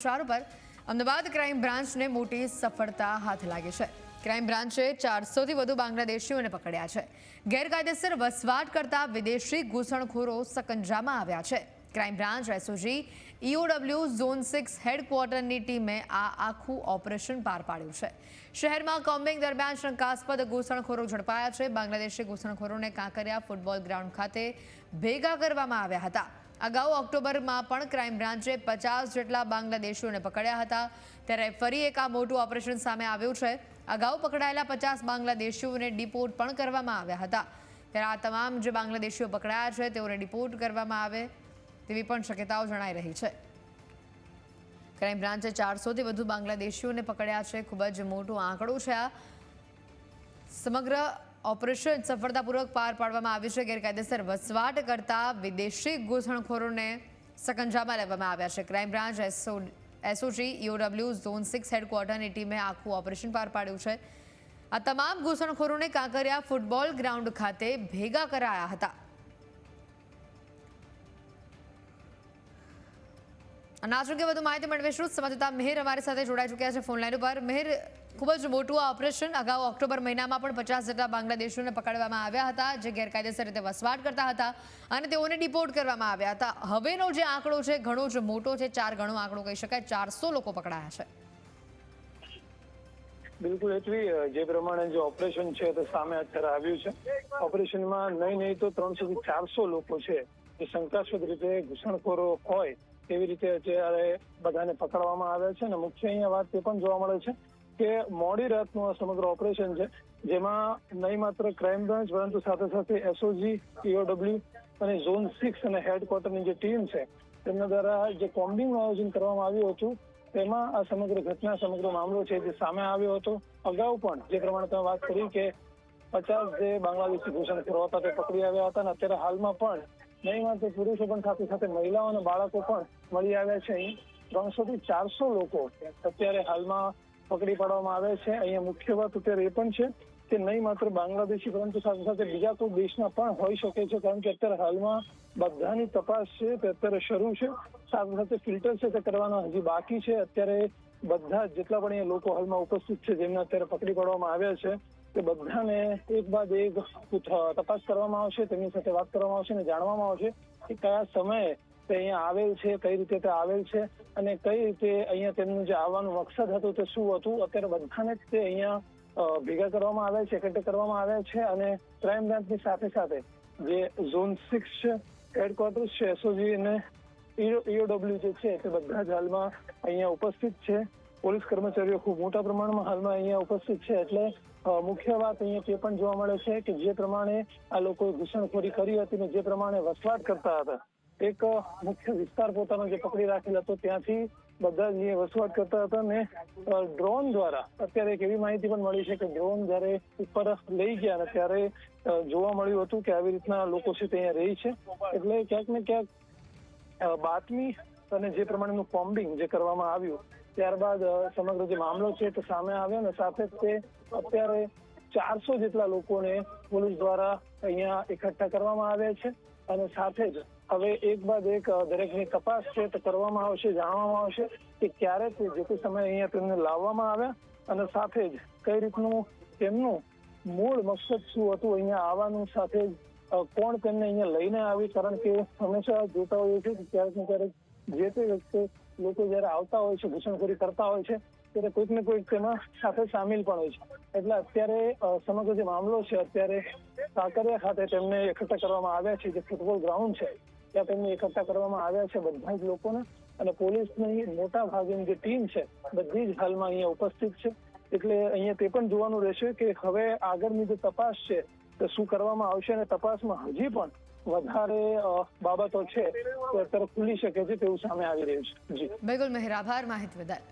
ચાર પર અમદાવાદ ક્રાઇમ બ્રાન્ચને મોટી સફળતા હાથ લાગી છે। ક્રાઇમ બ્રાન્ચે 400થી વધુ બાંગ્લાદેશીઓને પકડ્યા છે। ગેરકાયદેસર વસવાટ કરતા વિદેશી ઘૂસણખોરો સકંજામાં આવ્યા છે। Crime branch SOG EOW zone 6 હેડક્વાર્ટરની ટીમે આ આખું ઓપરેશન પાર પાડ્યું છે। શહેરમાં કોમ્બિંગ દરમિયાન શંકાસ્પદ ઘૂસણખોરો ઝડપાયા છે। બાંગ્લાદેશી ઘૂસણખોરોને કાંકરિયા ફૂટબોલ ગ્રાઉન્ડ ખાતે ભેગા કરવામાં આવ્યા હતા। અગાઉ ઓક્ટોબરમાં પણ ક્રાઇમ બ્રાન્ચે 50 જેટલા બાંગ્લાદેશીઓને પકડ્યા હતા। ત્યારે ફરી એક આ મોટું ઓપરેશન સામે આવ્યું છે। અગાઉ પકડાયેલા 50 બાંગ્લાદેશીઓને ડિપોર્ટ પણ કરવામાં આવ્યા હતા। ત્યારે આ તમામ જે બાંગ્લાદેશીઓ પકડાયા છે તેઓને ડિપોર્ટ કરવામાં આવે તેવી પણ શક્યતાઓ જણાઈ રહી છે। ક્રાઇમ બ્રાન્ચે 400થી વધુ બાંગ્લાદેશીઓને પકડ્યા છે। ખૂબ જ મોટો આંકડો છે। આ સમગ્ર ઓપરેશન સફળતાપૂર્વક પાર પાડવામાં આવ્યું છે। ગેરકાયદેસર વસવાટ કરતા વિદેશી ઘૂસણખોરોને સકંજામાં લેવામાં આવ્યા છે। Crime branch SOG EOW zone 6 હેડક્વાર્ટરની ટીમે આખું ઓપરેશન પાર પાડ્યું છે। આ તમામ ઘૂસણખોરોને કાંકરિયા ફૂટબોલ ગ્રાઉન્ડ ખાતે ભેગા કરાયા હતા। અને આ અંગે વધુ માહિતી મેળવીશું। સંવાદદાતા મેહર અમારી સાથે જોડાઈ ચૂક્યા છે ફોન લાઈન ઉપર। મેહર, ખૂબ જ મોટું આ ઓપરેશન, અગાઉ ઓક્ટોબર મહિનામાં પણ 50 જેટલા બાંગ્લાદેશીઓને પકડવામાં આવ્યા હતા જે ગેરકાયદેસર રીતે વસવાટ કરતા હતા અને તેઓને ડિપોર્ટ કરવામાં આવ્યા હતા। હવેનો જે આંકડો છે ઘણો જ મોટો છે, 4 ગણો આંકડો કહી શકાય। 400 લોકો પકડાયા છે। બિલકુલ એટલી જે પ્રમાણે જે ઓપરેશન છે તે સામે અત્યારે આવ્યું છે। ઓપરેશનમાં નહીં તો 300 થી 400 લોકો છે જે શંકાસ્પદ રીતે ઘૂસણખોરો હોય તેવી રીતે અત્યારે બધાને પકડવામાં આવ્યા છે। અને મુખ્ય અહીંયા વાત એ પણ જોવા મળે છે કે મોડી રાતનું આ સમગ્ર ઓપરેશન છે જેમાં નહીં માત્ર ક્રાઇમ બ્રાન્ચ પરંતુ સાથે સાથે એસઓજી ઈઓડબ્લ્યુ અને ઝોન 6 અને હેડક્વાર્ટરની જે ટીમ છે તેમના દ્વારા જે કોમ્બિંગનું આયોજન કરવામાં આવ્યું હતું તેમાં આ સમગ્ર ઘટના સમગ્ર મામલો છે જે સામે આવ્યો હતો। અગાઉ પણ જે પ્રમાણે તમે વાત કરી કે 50 જે બાંગ્લાદેશી ઘૂસણખોરો હતા તે પકડી આવ્યા હતા અને અત્યારે હાલમાં પણ નહીં માત્ર પુરુષો પણ સાથે સાથે મહિલાઓ અને બાળકો પણ મળી આવ્યા છે। અહીં 300 થી 400 લોકો અત્યારે હાલમાં પકડી પાડવામાં આવે છે। અહીંયા મુખ્ય વાત અત્યારે એ પણ છે કે નહીં માત્ર બાંગ્લાદેશી પરંતુ સાથે સાથે બીજા કોઈ દેશના પણ હોઈ શકે છે કારણ કે અત્યારે હાલમાં બધાની તપાસ છે તે અત્યારે શરૂ છે। સાથે સાથે ફિલ્ટર છે તે કરવાના હજી બાકી છે। અત્યારે બધા જેટલા પણ અહીંયા લોકો હાલમાં ઉપસ્થિત છે જેમને અત્યારે પકડી પાડવામાં આવ્યા છે તે બધાને એક બાદ એક તપાસ કરવામાં આવશે, તેમની સાથે વાત કરવામાં આવશે અને જાણવામાં આવશે કે કયા સમયે તે અહીંયા આવેલ છે, કઈ રીતે તે આવેલ છે અને કઈ રીતે અહીંયા તેમનું જે આવવાનું મકસદ હતું તે શું હતું। અત્યારે બધાને જ તે અહીંયા ભેગા કરવામાં આવ્યા છે, એકઠા કરવામાં આવ્યા છે અને ક્રાઇમ બ્રાન્ચની સાથે સાથે જે ઝોન 6 છે, હેડક્વાર્ટર્સ છે, એસઓજી અને ઈઓડબ્લ્યુ જે છે તે બધા જ હાલમાં અહીંયા ઉપસ્થિત છે। પોલીસ કર્મચારીઓ ખૂબ મોટા પ્રમાણમાં હાલમાં અહીંયા ઉપસ્થિત છે। એટલે મુખ્ય વાત અહીંયા તે પણ જોવા મળે છે કે જે પ્રમાણે આ લોકોએ ઘૂસણખોરી કરી હતી ને જે પ્રમાણે વસવાટ કરતા હતા, એક મુખ્ય વિસ્તાર પોતાનો જે પકડી રાખેલ હતો ત્યાંથી બધા જ વસવાટ કરતા હતા ને ડ્રોન દ્વારા અત્યારે એક એવી માહિતી પણ મળી છે કે ડ્રોન જયારે ઉપર લઈ ગયા ને ત્યારે જોવા મળ્યું હતું કે આવી રીતના લોકો છે તે અહીંયા રહી છે। એટલે ક્યાંક ને ક્યાંક બાતમી અને જે પ્રમાણેનું કોમ્બિંગ જે કરવામાં આવ્યું ત્યારબાદ સમગ્ર જે મામલો છે તે સામે આવ્યો અને સાથે તે અત્યારે 400 જેટલા લોકોને પોલીસ દ્વારા અહીંયા એકઠા કરવામાં આવ્યા છે અને સાથે જ હવે એક બાદ એક દરેકની તપાસ છે તે કરવામાં આવશે, જાણવામાં આવશે કે ક્યારે તે જે તે સમયે અહીંયા તેમને લાવવામાં આવ્યા અને સાથે જ કઈ રીતનું તેમનું મૂળ મકસદ શું હતું અહીંયા આવવાનું, સાથે જ કોણ તેમને અહીંયા લઈને આવી। કારણ કે હંમેશા જોતા હોઈએ છીએ કે ક્યારેક ને ક્યારેક જે તે વખતે લોકો જયારે આવતા હોય છે, ઘૂસણખોરી કરતા હોય છે ત્યારે કોઈક ને કોઈક તેમાં સાથે સામેલ પણ હોય છે। એટલે અત્યારે સમગ્ર જે મામલો છે અત્યારે કાંકરિયા ખાતે તેમને એકઠા કરવામાં આવ્યા છે। જે ફૂટબોલ ગ્રાઉન્ડ છે ત્યાં તેમને એકઠા કરવામાં આવ્યા છે બધા જ લોકોને અને પોલીસની મોટા ભાગની જે ટીમ છે બધી જ હાલમાં અહીંયા ઉપસ્થિત છે। એટલે અહીંયા તે પણ જોવાનું રહેશે કે હવે આગળની જે તપાસ છે તે શું કરવામાં આવશે અને તપાસમાં હજી પણ વધારે બાબતો છે તે અત્યારે ખુલી શકે છે તેવું સામે આવી રહ્યું છે। જી બિલકુલ મેહર, આભાર માહિતી બદલ।